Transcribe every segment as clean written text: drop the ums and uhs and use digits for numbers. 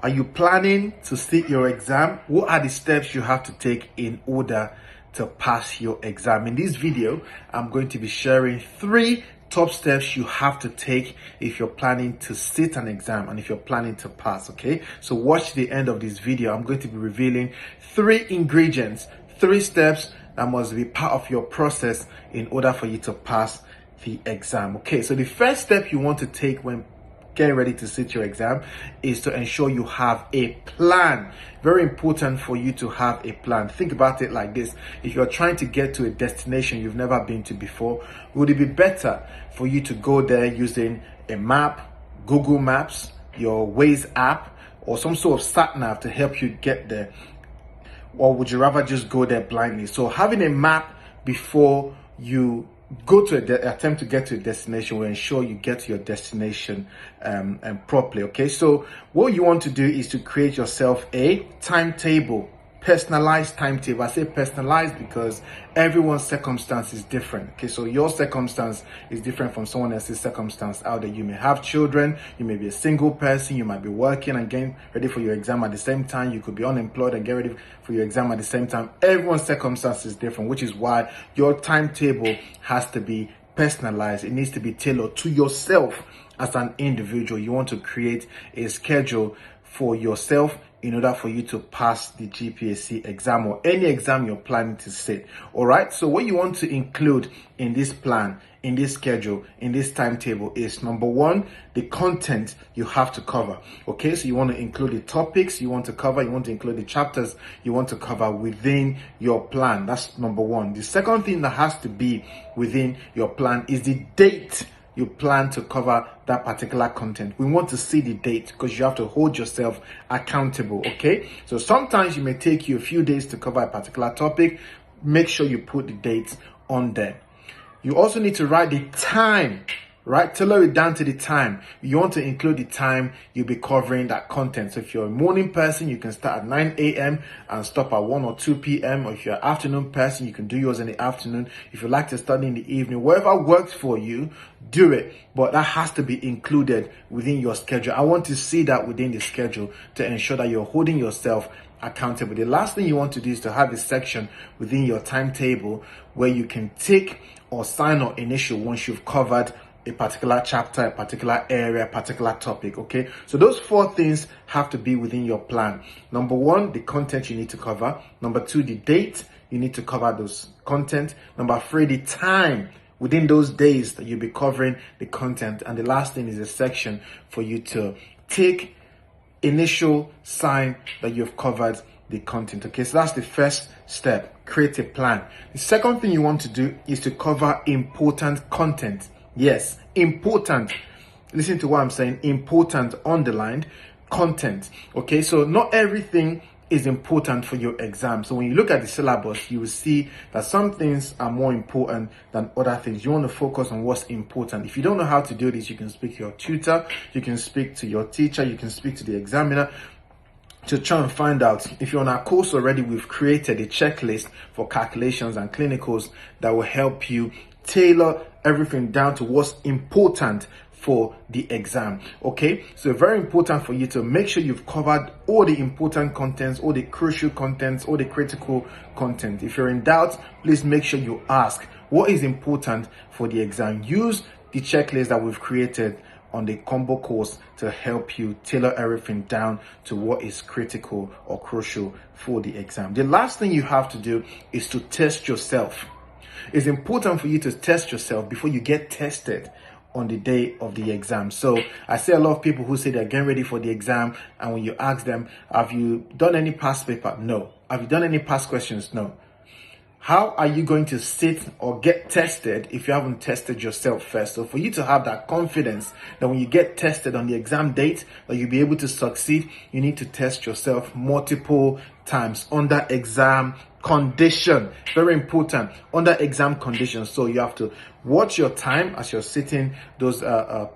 Are you planning to sit your exam? What are the steps you have to take in order to pass your exam? In this video, I'm going to be sharing 3 top steps you have to take if you're planning to sit an exam and if you're planning to pass, okay? So watch the end of this video. I'm going to be revealing 3 ingredients, 3 steps that must be part of your process in order for you to pass the exam, okay? So the first step you want to take when getting ready to sit your exam is to ensure you have a plan. Very important for you to have a plan. Think about it like this. If you're trying to get to a destination you've never been to before, would it be better for you to go there using a map, Google Maps, your Waze app, or some sort of sat nav to help you get there? Or would you rather just go there blindly? So having a map before you go to attempt to get to a destination will ensure you get to your destination properly, okay? So what you want to do is to create yourself a timetable, personalized timetable. I say personalized because everyone's circumstance is different, okay? So your circumstance is different from someone else's circumstance out there. You may have children, you may be a single person, you might be working and getting ready for your exam at the same time, you could be unemployed and get ready for your exam at the same time. Everyone's circumstance is different, which is why your timetable has to be personalized. It needs to be tailored to yourself as an individual. You want to create a schedule for yourself in order for you to pass the GPSC exam or any exam you're planning to sit. All right. So what you want to include in this plan, in this schedule, in this timetable is number 1, the content you have to cover. Okay. So you want to include the topics you want to cover. You want to include the chapters you want to cover within your plan. That's number 1. The second thing that has to be within your plan is the date you plan to cover that particular content. We want to see the date because you have to hold yourself accountable, okay? So sometimes it may take you a few days to cover a particular topic. Make sure you put the dates on there. You also need to write the time, right? Tailor it down to the time. You want to include the time you'll be covering that content. So if you're a morning person, you can start at 9 a.m. and stop at 1 or 2 p.m. Or if you're an afternoon person, you can do yours in the afternoon. If you like to study in the evening, whatever works for you, do it. But that has to be included within your schedule. I want to see that within the schedule to ensure that you're holding yourself accountable. The last thing you want to do is to have a section within your timetable where you can tick or sign or initial once you've covered a particular chapter, a particular area, a particular topic, okay? So those 4 things have to be within your plan. Number 1, the content you need to cover. Number 2, the date you need to cover those content. Number 3, the time within those days that you'll be covering the content. And the last thing is a section for you to take initial sign that you've covered the content, okay? So that's the first step, create a plan. The second thing you want to do is to cover important content. Yes, important. Listen to what I'm saying. Important, underlined content. Okay, so not everything is important for your exam. So when you look at the syllabus, you will see that some things are more important than other things. You want to focus on what's important. If you don't know how to do this, you can speak to your tutor, you can speak to your teacher, you can speak to the examiner to try and find out. If you're on our course already, we've created a checklist for calculations and clinicals that will help you tailor everything down to what's important for the exam, okay? So very important for you to make sure you've covered all the important contents, all the crucial contents, all the critical content. If you're in doubt, please make sure you ask what is important for the exam. Use the checklist that we've created on the combo course to help you tailor everything down to what is critical or crucial for the exam. The last thing you have to do is to test yourself. It's important for you to test yourself before you get tested on the day of the exam. So I see a lot of people who say they're getting ready for the exam, and when you ask them, have you done any past paper? No. Have you done any past questions? No. How are you going to sit or get tested if you haven't tested yourself first? So for you to have that confidence that when you get tested on the exam date that you'll be able to succeed, you need to test yourself multiple times under exam condition. Very important, under exam conditions. So you have to watch your time as you're sitting those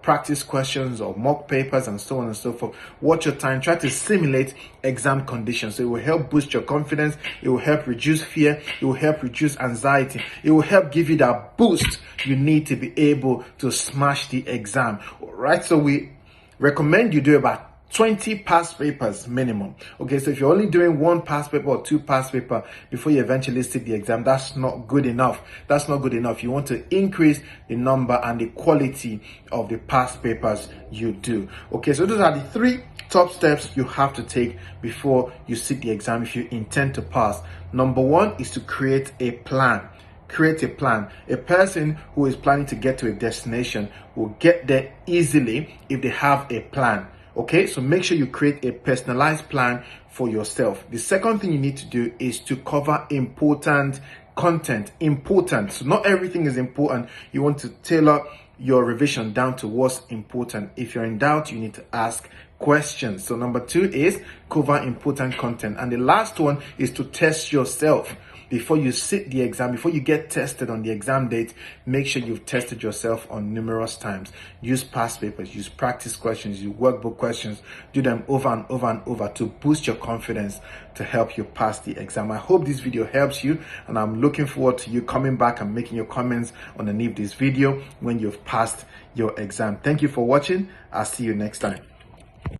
practice questions or mock papers and so on and so forth. Watch your time, try to simulate exam conditions. So it will help boost your confidence, it will help reduce fear, it will help reduce anxiety, it will help give you that boost you need to be able to smash the exam. All right, so we recommend you do about 20 past papers minimum. Okay, so if you're only doing 1 past paper or 2 past paper before you eventually sit the exam, that's not good enough. That's not good enough. You want to increase the number and the quality of the past papers you do. Okay, so those are the 3 top steps you have to take before you sit the exam if you intend to pass. Number 1 is to create a plan. Create a plan. A person who is planning to get to a destination will get there easily if they have a plan. Okay, so make sure you create a personalized plan for yourself. The second thing you need to do is to cover important content. Important. So not everything is important. You want to tailor your revision down to what's important. If you're in doubt, you need to ask questions. So number 2 is cover important content. And the last one is to test yourself. Before you sit the exam, before you get tested on the exam date, make sure you've tested yourself on numerous times. Use past papers, use practice questions, use workbook questions, do them over and over and over to boost your confidence to help you pass the exam. I hope this video helps you, and I'm looking forward to you coming back and making your comments underneath this video when you've passed your exam. Thank you for watching. I'll see you next time.